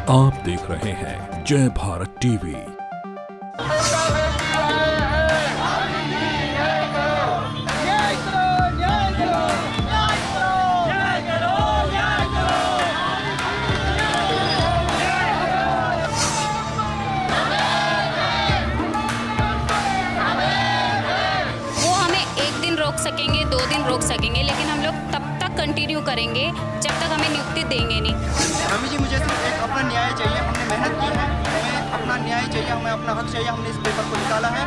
आप देख रहे हैं जय भारत टीवी। रोक सकेंगे, 2 दिन रोक सकेंगे, लेकिन हम लोग तब तक कंटिन्यू करेंगे जब तक हमें नियुक्ति देंगे नहीं। हमें जी मुझे सिर्फ एक अपना न्याय चाहिए। हमने मेहनत की है, हमें अपना न्याय चाहिए, हमें अपना हक चाहिए। हमने इस पेपर को निकाला है।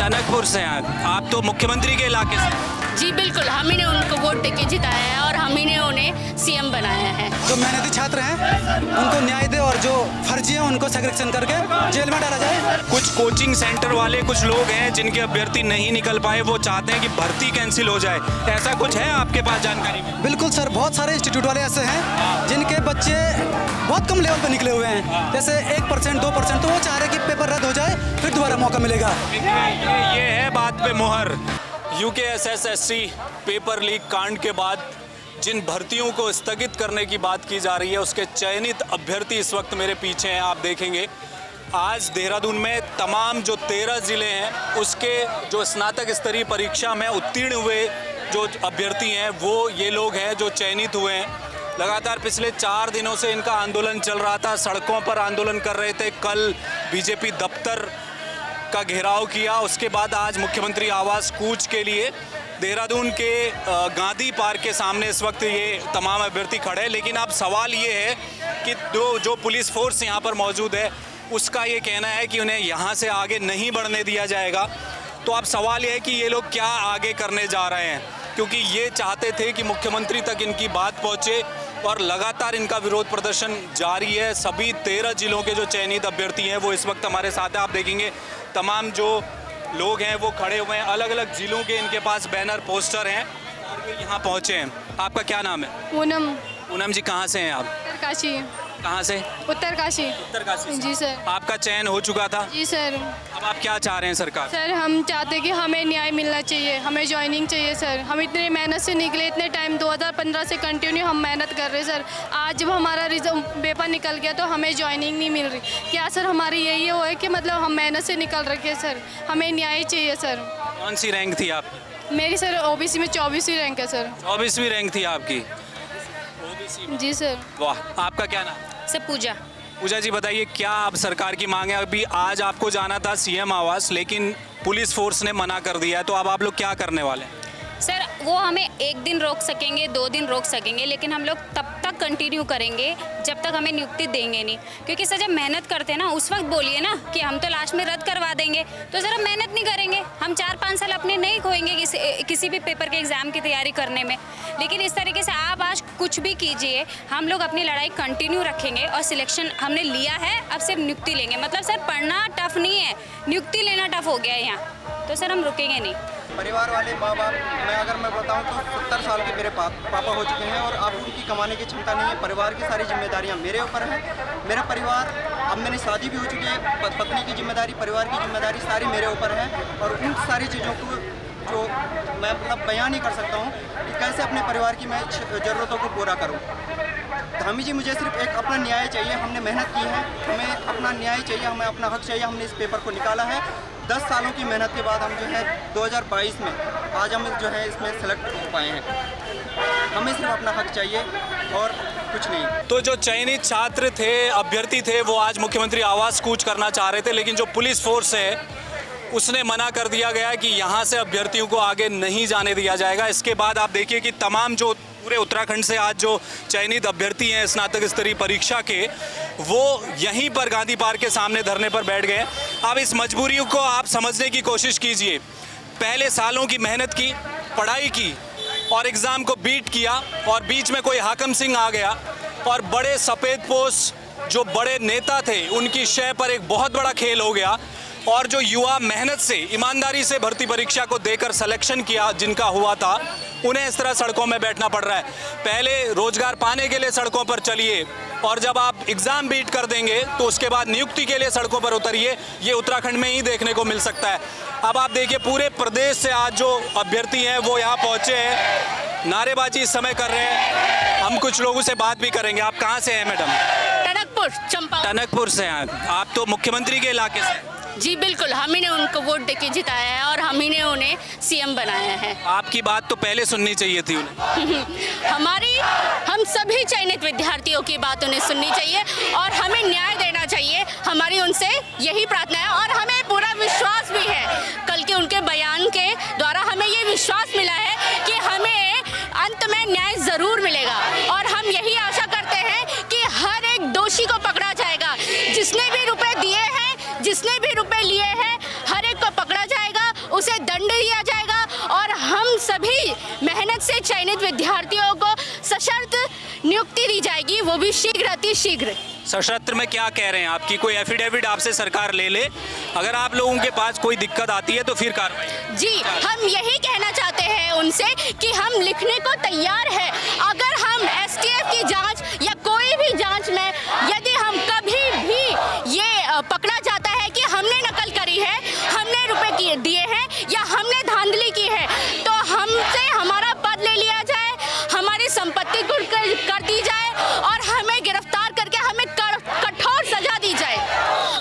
टनकपुर से आप तो मुख्यमंत्री के इलाके से। जी बिल्कुल, हम ही ने उनको वोट देके जिताया है और हम ही ने उन्हें सीएम बनाया है। जो मेहनती छात्र हैं उनको न्याय दे और जो फर्जी है उनको सेग्रेगेशन करके जेल में डाला जाए। कुछ कोचिंग सेंटर वाले कुछ लोग हैं जिनके अभ्यर्थी नहीं निकल पाए, वो चाहते हैं कि भर्ती कैंसिल हो जाए। ऐसा कुछ है आपके पास जानकारी में? बिल्कुल सर, बहुत सारे इंस्टीट्यूट वाले ऐसे हैं जिनके बच्चे बहुत कम लेवल पे निकले हुए हैं, जैसे 1%, 2%, तो वो चाह रहे हैं कि पेपर रद्द हो जाए, फिर दोबारा मौका मिलेगा। ये है बात पे मोहर। UKSS पेपर लीक कांड के बाद जिन भर्तियों को स्थगित करने की बात की जा रही है, उसके चयनित अभ्यर्थी इस वक्त मेरे पीछे हैं। आप देखेंगे आज देहरादून में तमाम जो 13 ज़िले हैं उसके जो स्नातक स्तरीय परीक्षा में उत्तीर्ण हुए जो अभ्यर्थी हैं वो ये लोग हैं जो चयनित हुए हैं। लगातार पिछले 4 दिनों से इनका आंदोलन चल रहा था, सड़कों पर आंदोलन कर रहे थे। कल बीजेपी दफ्तर का घेराव किया, उसके बाद आज मुख्यमंत्री आवास कूच के लिए देहरादून के गांधी पार्क के सामने इस वक्त ये तमाम अभ्यर्थी खड़े हैं। लेकिन अब सवाल ये है कि जो पुलिस फोर्स यहाँ पर मौजूद है उसका ये कहना है कि उन्हें यहाँ से आगे नहीं बढ़ने दिया जाएगा। तो अब सवाल ये है कि ये लोग क्या आगे करने जा रहे हैं, क्योंकि ये चाहते थे कि मुख्यमंत्री तक इनकी बात पहुँचे और लगातार इनका विरोध प्रदर्शन जारी है। सभी 13 जिलों के जो चयनित अभ्यर्थी हैं वो इस वक्त हमारे साथ हैं। आप देखेंगे तमाम जो लोग हैं वो खड़े हुए हैं, अलग अलग जिलों के इनके पास बैनर पोस्टर हैं और ये यहाँ पहुँचे हैं। आपका क्या नाम है? पूनम जी, कहाँ से हैं आप? उत्तरकाशी। कहाँ से? उत्तरकाशी। उत्तरकाशी। जी सर। आपका चयन हो चुका था? जी सर। अब आप क्या चाह रहे हैं सरकार? सर हम चाहते हैं कि हमें न्याय मिलना चाहिए, हमें ज्वाइनिंग चाहिए सर। हम इतने मेहनत से निकले, इतने टाइम 2015 से कंटिन्यू हम मेहनत कर रहे हैं सर। आज जब हमारा पेपर निकल गया तो हमें ज्वाइनिंग नहीं मिल रही। क्या सर हमारी यही वो है कि मतलब हम मेहनत से निकल रखे हैं सर, हमें न्याय चाहिए सर। कौन सी रैंक थी आप? मेरी सर OBC में 24वीं रैंक है सर। 24वीं रैंक थी आपकी? जी सर। वाह, आपका क्या नाम? सर पूजा जी, बताइए क्या अब सरकार की मांग है? अभी आज आपको जाना था सीएम आवास, लेकिन पुलिस फोर्स ने मना कर दिया है, तो अब आप लोग क्या करने वाले हैं? सर वो हमें 1 दिन रोक सकेंगे, 2 दिन रोक सकेंगे, लेकिन हम लोग तब तक कंटिन्यू करेंगे जब तक हमें नियुक्ति देंगे नहीं। क्योंकि सर जब मेहनत करते हैं ना उस वक्त बोलिए ना कि हम तो लास्ट में रद्द करवा देंगे, तो सर हम मेहनत नहीं करेंगे। हम 4-5 साल अपने नहीं खोएंगे किसी भी पेपर के एग्ज़ाम की तैयारी करने में। लेकिन इस तरीके से आप आज कुछ भी कीजिए, हम लोग अपनी लड़ाई कंटिन्यू रखेंगे और सिलेक्शन हमने लिया है, अब सिर्फ नियुक्ति लेंगे। मतलब सर पढ़ना टफ नहीं है, नियुक्ति लेना टफ हो गया है यहाँ, तो सर हम रुकेंगे नहीं। परिवार वाले माँ बाप, मैं बताऊं तो 70 साल के मेरे पापा हो चुके हैं और अब उनकी कमाने की क्षमता नहीं है। परिवार की सारी जिम्मेदारियां मेरे ऊपर हैं। मेरा परिवार, अब मैंने शादी भी हो चुकी है, पत्नी की जिम्मेदारी, परिवार की जिम्मेदारी सारी मेरे ऊपर है। और उन सारी चीज़ों को जो मैं मतलब बयान नहीं कर सकता हूँ कि कैसे अपने परिवार की मैं ज़रूरतों को पूरा करूँ। धामी जी, मुझे सिर्फ एक अपना न्याय चाहिए। हमने मेहनत की है, हमें अपना न्याय चाहिए, हमें अपना हक चाहिए। हमने इस पेपर को निकाला है। 10 सालों की मेहनत के बाद हम जो है 2022 में आज हम जो है इसमें सेलेक्ट हो पाए हैं। हमें सिर्फ अपना हक चाहिए और कुछ नहीं। तो जो चयनित छात्र थे, अभ्यर्थी थे, वो आज मुख्यमंत्री आवास कूच करना चाह रहे थे, लेकिन जो पुलिस फोर्स है उसने मना कर दिया गया कि यहाँ से अभ्यर्थियों को आगे नहीं जाने दिया जाएगा। इसके बाद आप देखिए कि तमाम जो पूरे उत्तराखंड से आज जो चयनित अभ्यर्थी हैं स्नातक स्तरीय परीक्षा के, वो यहीं पर गांधी पार्क के सामने धरने पर बैठ गए। अब इस मजबूरी को आप समझने की कोशिश कीजिए। पहले सालों की मेहनत की, पढ़ाई की और एग्ज़ाम को बीट किया और बीच में कोई हाकम सिंह आ गया और बड़े सफ़ेद पोश जो बड़े नेता थे उनकी शय पर एक बहुत बड़ा खेल हो गया। और जो युवा मेहनत से, ईमानदारी से भर्ती परीक्षा को देकर सिलेक्शन किया जिनका हुआ था, उन्हें इस तरह सड़कों में बैठना पड़ रहा है। पहले रोजगार पाने के लिए सड़कों पर चलिए और जब आप एग्ज़ाम बीट कर देंगे तो उसके बाद नियुक्ति के लिए सड़कों पर उतरिए। ये उत्तराखंड में ही देखने को मिल सकता है। अब आप देखिए पूरे प्रदेश से आज जो अभ्यर्थी हैं वो यहाँ पहुँचे हैं, नारेबाजी इस समय कर रहे हैं। हम कुछ लोगों से बात भी करेंगे। आप कहाँ से हैं मैडम? टनकपुर चंपा। टनकपुर से हैं आप तो मुख्यमंत्री के इलाके से। जी बिल्कुल, हम ही ने उनको वोट देके जिताया है और हम ही ने उन्हें सीएम बनाया है। आपकी बात तो पहले सुननी चाहिए थी उन्हें। हम सभी चयनित विद्यार्थियों की बात उन्हें सुननी चाहिए और हमें न्याय देना चाहिए। हमारी उनसे यही प्रार्थना है और हमें पूरा विश्वास भी है, कल के उनके बयान के द्वारा हमें ये विश्वास मिला है कि हमें अंत में न्याय ज़रूर मिलेगा और हम यही आशा करते हैं कि हर एक दोषी को पकड़ा जाएगा। जिसने भी रुपए दिए हैं, जिसने भी रुपए लिए हैं, हर एक को पकड़ा जाएगा, उसे दंड दिया जाएगा और हम सभी मेहनत से चयनित विद्यार्थियों को सशर्त नियुक्ति दी जाएगी, वो भी शीघ्र अति शीघ्र। सशस्त्र में क्या कह रहे हैं आपकी कोई एफिडेविट आपसे सरकार ले ले, अगर आप लोगों के पास कोई दिक्कत आती है तो फिर कार्रवाई। जी हम यही कहना चाहते हैं उनसे कि हम लिखने को तैयार है। अगर हम एसटीएफ की जांच या कोई भी जांच में यदि हम कभी भी ये पकड़ा जाता है कि हमने नकल करी है, हमने रुपए दिए हैं या हमने धांधली की है, तो हमसे हमारा पद ले लिया जाए, हमारी संपत्ति कुर्क कर दी जाए और हमें गिरफ्तार करके हमें कठोर सजा दी जाए।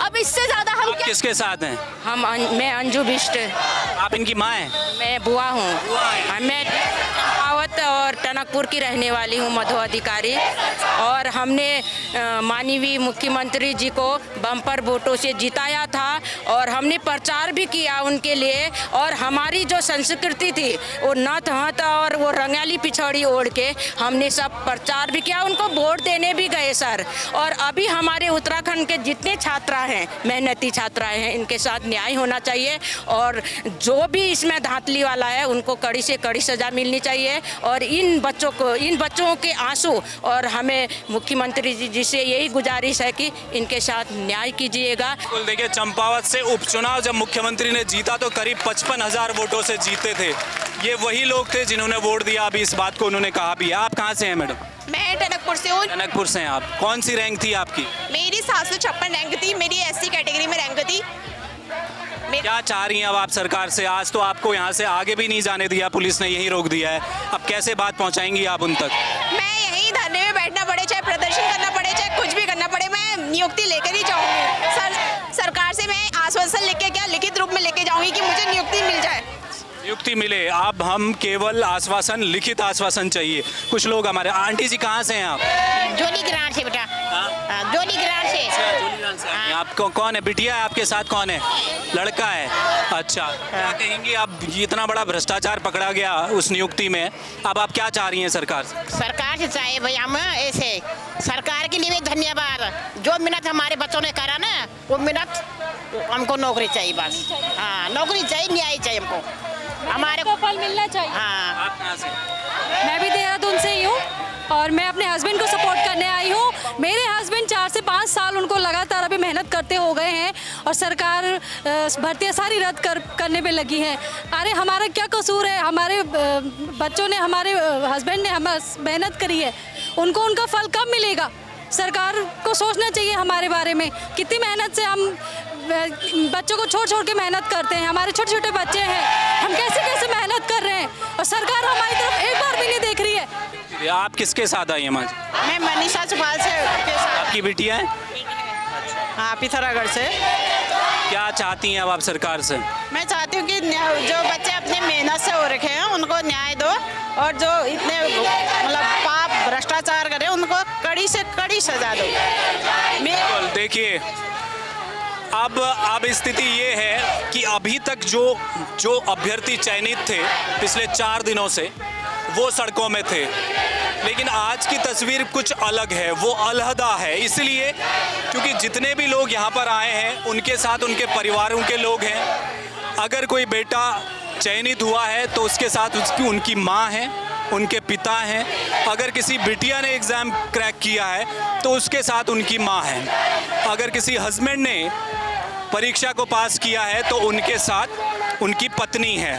अब इससे ज्यादा हम क्या? किसके साथ हैं? मैं अंजू बिष्ट, आप इनकी माँ हैं? मैं बुआ हूँ। मैं चंपावत और टनकपुर की रहने वाली हूँ, मधु अधिकारी। और हमने माननीय मुख्यमंत्री जी को बम्पर वोटों से जिताया था और हमने प्रचार भी किया उनके लिए। और हमारी जो संस्कृति थी वो नथ हथ और वो रंगाली पिछड़ी ओढ़ के हमने सब प्रचार भी किया, उनको वोट देने भी गए सर। और अभी हमारे उत्तराखंड के जितने छात्रा हैं, मेहनती छात्राएं हैं, इनके साथ न्याय होना चाहिए और जो भी इसमें धांधली वाला है उनको कड़ी से कड़ी सजा मिलनी चाहिए। और इन बच्चों के आंसू और हमें मुख्यमंत्री जी से यही गुजारिश है कि इनके साथ न्याय कीजिएगा। बिल्कुल, देखिए चंपावत से उपचुनाव जब मुख्यमंत्री ने जीता तो करीब 55,000 वोटों से जीते थे। ये वही लोग थे जिन्होंने वोट दिया, अभी इस बात को उन्होंने कहा भी है। आप कहाँ से हैं मैडम? मैं टनकपुर से हूँ। टनकपुर से हैं आप। कौन सी रैंक थी आपकी? मेरी 756 रैंक थी, मेरी एससी कैटेगरी में रैंक थी। क्या चाह रही हैं अब आप सरकार से? आज तो आपको यहाँ से आगे भी नहीं जाने दिया, पुलिस ने यहीं रोक दिया है, अब कैसे बात पहुँचाएंगी आप उन तक? मैं यहीं धरने में बैठना पड़े, चाहे प्रदर्शन करना पड़े, चाहे कुछ भी करना पड़े, मैं नियुक्ति लेकर ही जाऊँगी। सरकार से मैं आश्वासन लेके क्या लिखित रूप में लेके जाऊँगी कि मुझे नियुक्ति मिल जाए। नियुक्ति मिले। अब हम केवल आश्वासन, लिखित आश्वासन चाहिए। कुछ लोग हमारे, आंटी जी कहाँ से हैं आप? जोली ग्रांट से बेटा, जोली ग्रांट से। आपको कौन है? बिटिया है आपके साथ? कौन है? लड़का है। अच्छा, क्या कहेंगी अब? इतना बड़ा भ्रष्टाचार पकड़ा गया उस नियुक्ति में, अब आप क्या चाह रही हैं सरकार से? सरकार से चाहिए भैया हम ऐसे, सरकार के लिए भी धन्यवाद। जो मेहनत हमारे बच्चों ने करा ना, वो मेहनत हमको नौकरी चाहिए बस। हाँ, नौकरी चाहिए, न्याय चाहिए हमको, हमारे को फल मिलना चाहिए। हाँ। आप कहाँ से? मैं भी देहरादून से ही हूँ और मैं अपने हस्बैंड को सपोर्ट करने आई हूँ। मेरे हस्बैंड 4 से 5 साल उनको लगातार अभी मेहनत करते हो गए हैं और सरकार भर्तियाँ सारी रद्द करने पे लगी है। अरे हमारा क्या कसूर है? हमारे बच्चों ने, हमारे हस्बैंड ने हम मेहनत करी है, उनको उनका फल कब मिलेगा? सरकार को सोचना चाहिए हमारे बारे में। कितनी मेहनत से हम बच्चों को छोड़ के मेहनत करते हैं, हमारे छोटे छोटे बच्चे हैं, हम कैसे मेहनत कर रहे हैं और सरकार हमारी तरफ एक बार भी नहीं देख रही है। आप किसके साथ आई हैं माँ? मैं मनीषा सुपाल से के साथ। आपकी बिटिया है? हाँ, पिथौरागढ़ से। क्या चाहती हैं अब आप सरकार से? मैं चाहती हूँ कि जो बच्चे अपने मेहनत से हो रखे हैं उनको न्याय दो और जो इतने मतलब पाप भ्रष्टाचार करे उनको कड़ी से कड़ी सजा दो। बिल्कुल, देखिए अब स्थिति ये है कि अभी तक जो अभ्यर्थी चयनित थे पिछले 4 दिनों से वो सड़कों में थे, लेकिन आज की तस्वीर कुछ अलग है, वो अलहदा है। इसलिए क्योंकि जितने भी लोग यहाँ पर आए हैं उनके साथ उनके परिवारों के लोग हैं। अगर कोई बेटा चयनित हुआ है तो उसके साथ उनकी माँ है, उनके पिता हैं। अगर किसी बिटिया ने एग्ज़ाम क्रैक किया है तो उसके साथ उनकी माँ है। अगर किसी हस्बैंड ने परीक्षा को पास किया है तो उनके साथ उनकी पत्नी है।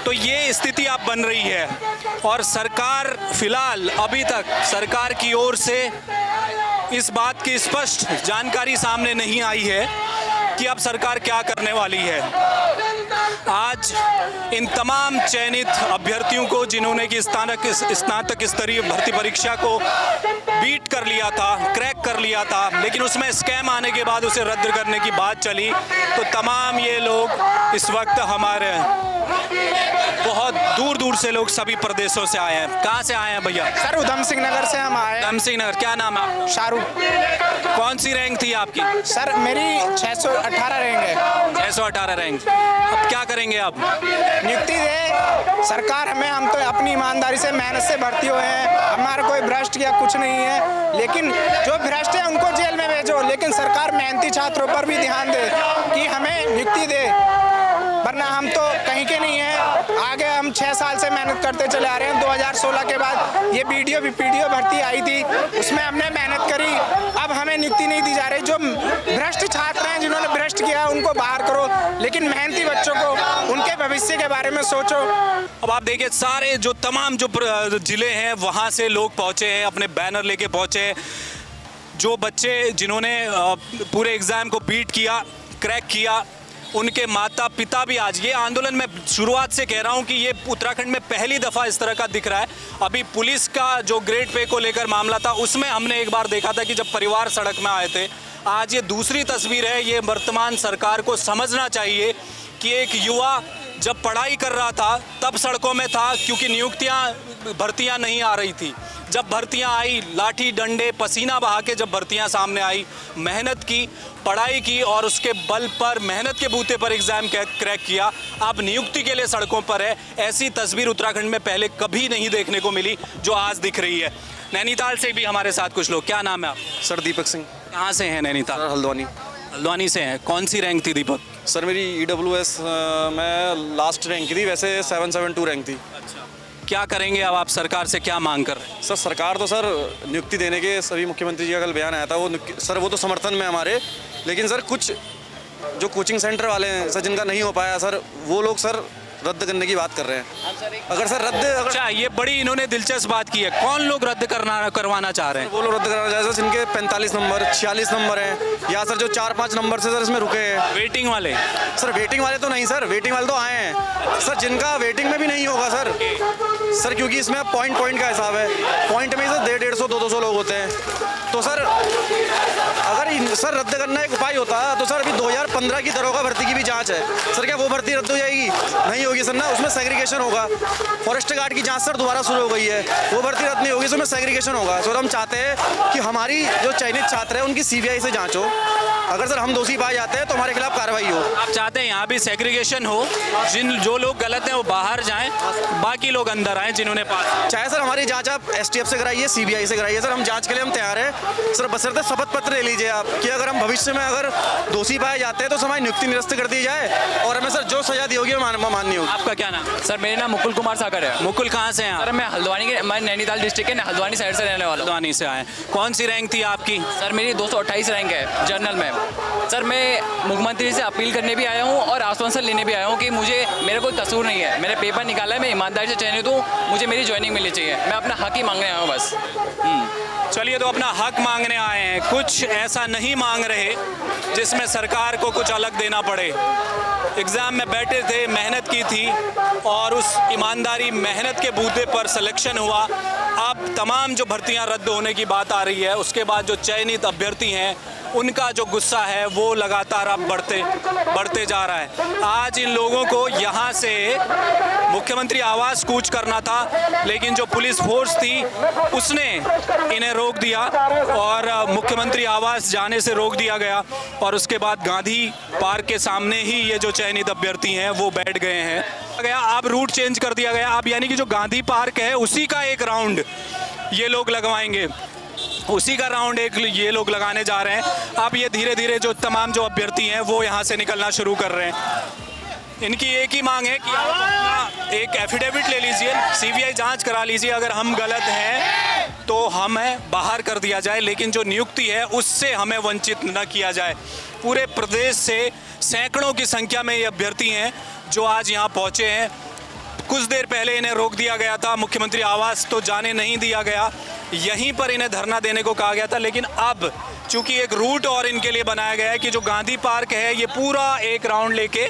तो ये स्थिति अब बन रही है और सरकार फिलहाल अभी तक सरकार की ओर से इस बात की स्पष्ट जानकारी सामने नहीं आई है कि अब सरकार क्या करने वाली है। आज इन तमाम चयनित अभ्यर्थियों को जिन्होंने कि स्नातक स्तरीय भर्ती परीक्षा को बीट कर लिया था, क्रैक कर लिया था, लेकिन उसमें स्कैम आने के बाद उसे रद्द करने की बात चली। तो तमाम ये लोग इस वक्त हमारे बहुत दूर दूर से लोग सभी प्रदेशों से आए हैं। कहाँ से आए हैं भैया? सर उधम सिंह नगर से हम आए। उधम सिंह नगर। क्या नाम है? शाहरुख। कौन सी रैंक थी आपकी? सर मेरी 618 रैंक है। 618 रैंक। अब क्या करेंगे आप? नियुक्ति दे सरकार हमें, हम तो अपनी ईमानदारी से मेहनत से भर्ती हुए हैं, हमारा कोई भ्रष्ट या कुछ नहीं है, लेकिन जो भ्रष्ट है उनको जेल में भेजो, लेकिन सरकार मेहनती छात्रों पर भी ध्यान दे कि हमें नियुक्ति दे, वरना हम तो कहीं के नहीं हैं। आगे हम 6 साल से मेहनत करते चले आ रहे हैं। 2016 के बाद ये बीडीओ भर्ती आई थी, उसमें हमने मेहनत करी, अब हमें नियुक्ति नहीं दी जा रही। जो भ्रष्ट छात्र हैं, जिन्होंने भ्रष्ट किया, उनको बाहर करो, लेकिन मेहनती बच्चों को, उनके भविष्य के बारे में सोचो। अब आप देखिए सारे जो तमाम जो जिले हैं वहाँ से लोग पहुँचे हैं, अपने बैनर लेके पहुँचे हैं। जो बच्चे जिन्होंने पूरे एग्ज़ाम को बीट किया, क्रैक किया, उनके माता पिता भी आज, ये आंदोलन में शुरुआत से कह रहा हूँ कि ये उत्तराखंड में पहली दफ़ा इस तरह का दिख रहा है। अभी पुलिस का जो ग्रेड पे को लेकर मामला था, उसमें हमने एक बार देखा था कि जब परिवार सड़क में आए थे। आज ये दूसरी तस्वीर है। ये वर्तमान सरकार को समझना चाहिए कि एक युवा जब पढ़ाई कर रहा था तब सड़कों में था, क्योंकि भर्तियां नहीं आ रही थी। जब भर्तियां आई, लाठी डंडे पसीना बहा के जब भर्तियां सामने आई, मेहनत की, पढ़ाई की और उसके बल पर, मेहनत के बूते पर एग्ज़ाम क्रैक किया, अब नियुक्ति के लिए सड़कों पर है। ऐसी तस्वीर उत्तराखंड में पहले कभी नहीं देखने को मिली जो आज दिख रही है। नैनीताल से भी हमारे साथ कुछ लोग। क्या नाम है आप? सर दीपक सिंह। कहाँ से हैं नैनीताल? हल्द्वानी। हल्द्वानी से हैं। कौन सी रैंक थी दीपक? सर मेरी EWS में लास्ट रैंक की थी, वैसे 772 रैंक थी। क्या करेंगे अब आप? सरकार से क्या मांग कर रहे हैं? सर सरकार तो सर नियुक्ति देने के, सभी मुख्यमंत्री जी का कल बयान आया था, वो सर वो तो समर्थन में हमारे, लेकिन सर कुछ जो कोचिंग सेंटर वाले हैं सर, जिनका नहीं हो पाया सर, वो लोग सर रद्द करने की बात कर रहे हैं। अगर सर अच्छा, ये बड़ी इन्होंने दिलचस्प बात की है। कौन लोग रद्द करवाना चाह रहे हैं? वो लोग रद्द करवाना चाह रहे हैं सर जिनके 45 नंबर 46 नंबर हैं, या सर जो 4-5 नंबर से सर इसमें रुके हैं। वेटिंग वाले? सर वेटिंग वाले तो नहीं सर, वेटिंग वाले तो आए हैं सर, जिनका वेटिंग में भी नहीं होगा सर, क्योंकि इसमें पॉइंट का हिसाब है। पॉइंट में सर 150-200 लोग होते हैं। तो सर अगर सर रद्द करना एक उपाय होता तो सर अभी 2015 की दरोगा भर्ती की भी जांच है सर, क्या वो भर्ती रद्द हो जाएगी? नहीं होगी सर ना, उसमें सेग्रीगेशन होगा। फॉरेस्ट गार्ड की जांच सर दोबारा शुरू हो गई है, वो भर्ती रद्द नहीं होगी, उसमें सेग्रीगेशन होगा। सर हम चाहते हैं कि हमारी जो चयनित छात्र है उनकी CBI से जांच हो, अगर सर हम दोषी पाए जाते हैं तो हमारे खिलाफ कार्रवाई हो। आप चाहते हैं यहाँ भी सेग्रीगेशन हो, जो लोग गलत हैं वो बाहर जाएं, बाकी लोग अंदर आएं जिन्होंने पास। चाहे सर हमारी जांच आप STF से कराइए, CBI से कराइए, सर हम जांच के लिए हम तैयार हैं सर, बशर्ते शपथ पत्र ले लीजिए आप कि अगर हम भविष्य में अगर दोषी पाए जाते हैं तो हमारी नियुक्ति निरस्त कर दी जाए और हमें सर जो सजा दी होगी वो माननी होगी। आपका क्या नाम? सर मेरा नाम मुकुल कुमार सागर है। मुकुल कहाँ से हैं? सर मैं हल्द्वानी के, मैं नैनीताल डिस्ट्रिक्ट के हल्द्वानी साइड से रहने वाला हूँ। हल्द्वानी से आए। कौन सी रैंक थी आपकी? सर मेरी 228 रैंक है जर्नल में। सर मैं मुख्यमंत्री से अपील करने भी आया हूँ और आश्वासन लेने भी आया हूँ कि मेरा कोई कसूर नहीं है, मैंने पेपर निकाला है, मैं ईमानदारी से चयनित हूँ, मुझे मेरी ज्वाइनिंग मिलनी चाहिए, मैं अपना हक ही मांगने आया हूँ बस। चलिए, तो अपना हक मांगने आए हैं, कुछ ऐसा नहीं मांग रहे जिसमें सरकार को कुछ अलग देना पड़े। एग्ज़ाम में बैठे थे, मेहनत की थी और उस ईमानदारी मेहनत के बूते पर सिलेक्शन हुआ। अब तमाम जो भर्तियां रद्द होने की बात आ रही है, उसके बाद जो चयनित अभ्यर्थी हैं उनका जो गुस्सा है वो लगातार अब बढ़ते जा रहा है। आज इन लोगों को यहाँ से मुख्यमंत्री आवास कूच करना था, लेकिन जो पुलिस फोर्स थी उसने इन्हें रोक दिया और मुख्यमंत्री आवास जाने से रोक दिया गया। और उसके बाद गांधी पार्क के सामने ही ये जो चयनित अभ्यर्थी हैं वो बैठ गए हैं। अब रूट चेंज कर दिया गया। अब यानी कि जो गांधी पार्क है उसी का एक राउंड ये लोग लगवाएंगे, उसी का राउंड एक ये लोग लगाने जा रहे हैं। अब ये धीरे धीरे जो तमाम जो अभ्यर्थी हैं वो यहाँ से निकलना शुरू कर रहे हैं। इनकी एक ही मांग है कि आप अपना एक एफिडेविट ले लीजिए, CBI जांच करा लीजिए, अगर हम गलत हैं तो हमें बाहर कर दिया जाए, लेकिन जो नियुक्ति है उससे हमें वंचित न किया जाए। पूरे प्रदेश से सैकड़ों की संख्या में ये अभ्यर्थी हैं जो आज यहाँ पहुँचे हैं। कुछ देर पहले इन्हें रोक दिया गया था, मुख्यमंत्री आवास तो जाने नहीं दिया गया, यहीं पर इन्हें धरना देने को कहा गया था। लेकिन अब चूंकि एक रूट और इनके लिए बनाया गया है कि जो गांधी पार्क है ये पूरा एक राउंड लेके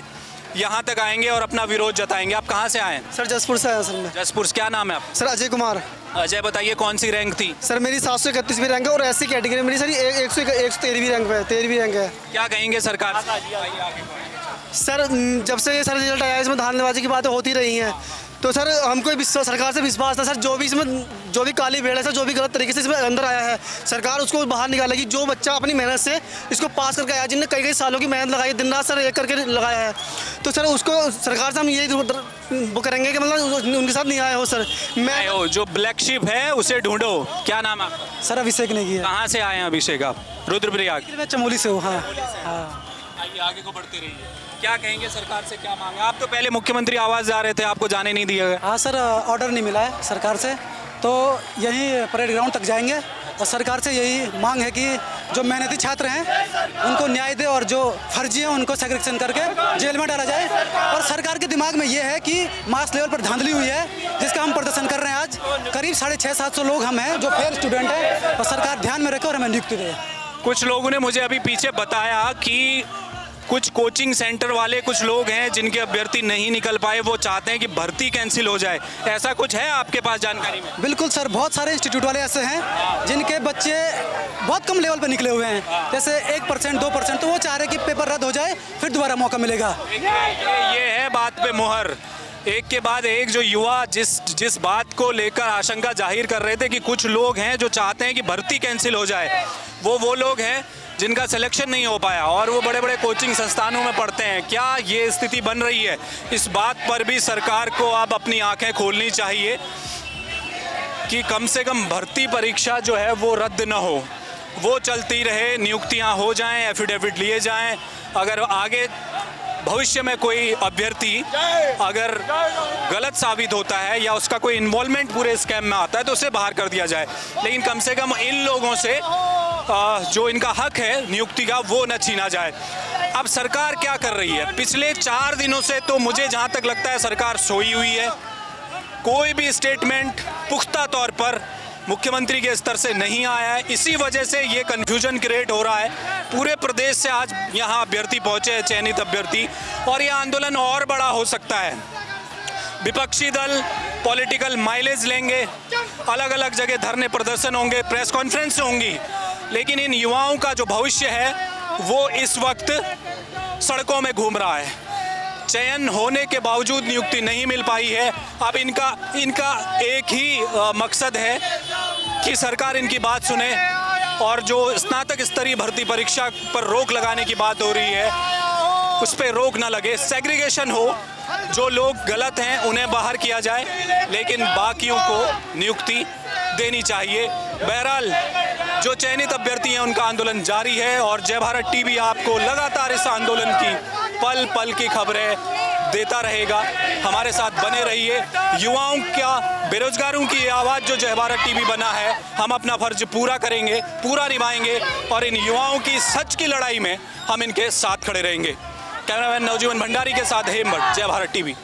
यहाँ तक आएंगे और अपना विरोध जताएंगे। आप कहाँ से आए हैं? सर जसपुर से आया सर मैं। जसपुर से। क्या नाम है आप? सर अजय कुमार। अजय, बताइए कौन सी रैंक थी? सर मेरी 731वीं रैंक है और ऐसी कैटेगरी मेरी सर 113वीं रैंक है, 13वीं रैंक है। क्या कहेंगे सरकार से? सर जब से ये सर रिजल्ट आया इसमें धांधलीबाजी की बातें होती रही हैं, तो सर हमको सरकार से विश्वास था सर, जो भी काली भेड़ है सर, जो भी गलत तरीके से इसमें अंदर आया है, सरकार उसको बाहर निकालेगी। जो बच्चा अपनी मेहनत से इसको पास करके आया, जिनने कई सालों की मेहनत लगाई, दिन रात सर एक करके लगाया है, तो सर उसको सरकार से हम यही वो करेंगे कि मतलब उनके साथ नहीं आया हो सर। मैं जो ब्लैक शिप है उसे ढूंढो। क्या नाम है आपका? सर अभिषेक नेगी है। कहाँ से आए हैं अभिषेक आप? रुद्रप्रयाग। मैं चमोली से हूँ। हाँ। आइए आगे को बढ़ते रहिए। क्या कहेंगे सरकार से, क्या मांगे? आप तो पहले मुख्यमंत्री आवास जा रहे थे, आपको जाने नहीं दिया गया। हाँ सर, ऑर्डर नहीं मिला है सरकार से, तो यहीं परेड ग्राउंड तक जाएंगे और सरकार से यही मांग है कि जो मेहनती छात्र हैं उनको न्याय दे और जो फर्जी हैं उनको सेग्रीगेशन करके जेल में डाला जाए। और सरकार के दिमाग में ये है कि मास लेवल पर धांधली हुई है, जिसका हम प्रदर्शन कर रहे हैं। आज करीब 650-700 लोग हम हैं जो फेल स्टूडेंट हैं, और सरकार ध्यान में रखे और हमें नियुक्ति दे। कुछ लोगों ने मुझे अभी पीछे बताया कि कुछ कोचिंग सेंटर वाले कुछ लोग हैं जिनके अभ्यर्थी नहीं निकल पाए, वो चाहते हैं कि भर्ती कैंसिल हो जाए। ऐसा कुछ है आपके पास जानकारी में? बिल्कुल सर, बहुत सारे इंस्टीट्यूट वाले ऐसे हैं जिनके बच्चे बहुत कम लेवल पर निकले हुए हैं, जैसे 1%, 2%, तो वो चाह रहे हैं कि पेपर रद्द हो जाए, फिर दोबारा मौका मिलेगा। ये है बात पे मुहर। एक के बाद एक जो युवा जिस बात को लेकर आशंका जाहिर कर रहे थे कि कुछ लोग हैं जो चाहते हैं कि भर्ती कैंसिल हो जाए, वो लोग हैं जिनका सिलेक्शन नहीं हो पाया और वो बड़े बड़े कोचिंग संस्थानों में पढ़ते हैं। क्या ये स्थिति बन रही है? इस बात पर भी सरकार को अब अपनी आंखें खोलनी चाहिए कि कम से कम भर्ती परीक्षा जो है वो रद्द न हो, वो चलती रहे, नियुक्तियां हो जाएं, एफिडेविट लिए जाएं। अगर आगे भविष्य में कोई अभ्यर्थी अगर गलत साबित होता है या उसका कोई इन्वॉल्वमेंट पूरे स्कैम में आता है तो उसे बाहर कर दिया जाए, लेकिन कम से कम इन लोगों से जो इनका हक है नियुक्ति का वो न छीना जाए। अब सरकार क्या कर रही है? पिछले 4 दिनों से तो मुझे जहां तक लगता है सरकार सोई हुई है। कोई भी स्टेटमेंट पुख्ता तौर पर मुख्यमंत्री के स्तर से नहीं आया है। इसी वजह से ये कन्फ्यूजन क्रिएट हो रहा है। पूरे प्रदेश से आज यहाँ अभ्यर्थी पहुंचे हैं, चयनित अभ्यर्थी, और ये आंदोलन और बड़ा हो सकता है। विपक्षी दल पॉलिटिकल माइलेज लेंगे, अलग अलग जगह धरने प्रदर्शन होंगे, प्रेस कॉन्फ्रेंस होंगी, लेकिन इन युवाओं का जो भविष्य है वो इस वक्त सड़कों में घूम रहा है। चयन होने के बावजूद नियुक्ति नहीं मिल पाई है। अब इनका एक ही मकसद है कि सरकार इनकी बात सुने और जो स्नातक स्तरीय भर्ती परीक्षा पर रोक लगाने की बात हो रही है उस पर रोक ना लगे, सेग्रीगेशन हो, जो लोग गलत हैं उन्हें बाहर किया जाए, लेकिन बाकियों को नियुक्ति देनी चाहिए। बहरहाल जो चयनित अभ्यर्थी हैं उनका आंदोलन जारी है और जय भारत टीवी आपको लगातार इस आंदोलन की पल पल की खबरें देता रहेगा। हमारे साथ बने रहिए। युवाओं का, बेरोजगारों की आवाज़ जो जय भारत टीवी बना है, हम अपना फर्ज पूरा करेंगे, पूरा निभाएंगे और इन युवाओं की सच की लड़ाई में हम इनके साथ खड़े रहेंगे। कैमरामैन नवजीवन भंडारी के साथ हेमभट्ट, जय भारत टीवी।